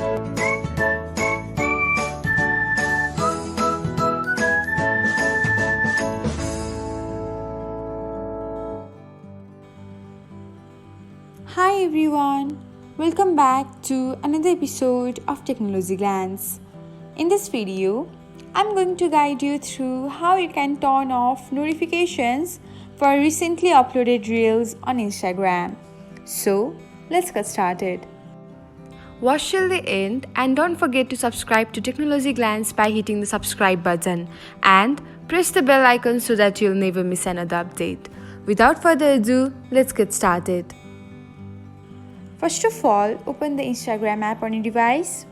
Hi everyone, welcome back to another episode of Technologyglance. In this video, I'm going to guide you through how you can turn off notifications for recently uploaded reels on Instagram. So, let's get started. Watch till the end and don't forget to subscribe to Technologyglance by hitting the subscribe button and press the bell icon so that you'll never miss another update. Without further ado, let's get started. First of all, open the Instagram app on your device.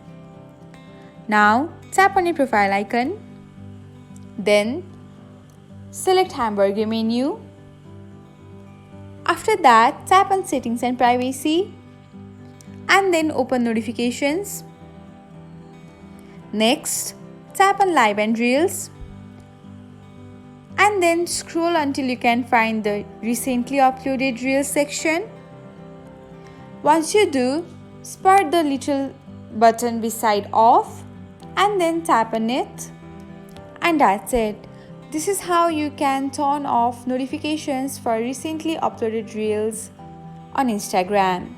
Now, tap on your profile icon. Then, select Hamburger menu. After that, tap on Settings and Privacy. And then open Notifications. Next, tap on Live and Reels. And then scroll until you can find the Recently Uploaded Reels section. Once you do, spot the little button beside Off and then tap on it. And that's it. This is how you can turn off notifications for recently uploaded reels on Instagram.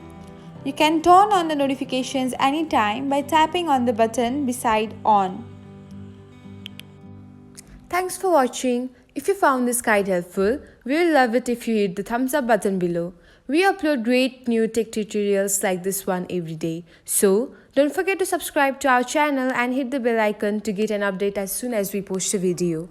You can turn on the notifications anytime by tapping on the button beside On. Thanks for watching. If you found this guide helpful, we'll love it if you hit the thumbs up button below. We upload great new tech tutorials like this one every day. So, don't forget to subscribe to our channel and hit the bell icon to get an update as soon as we post a video.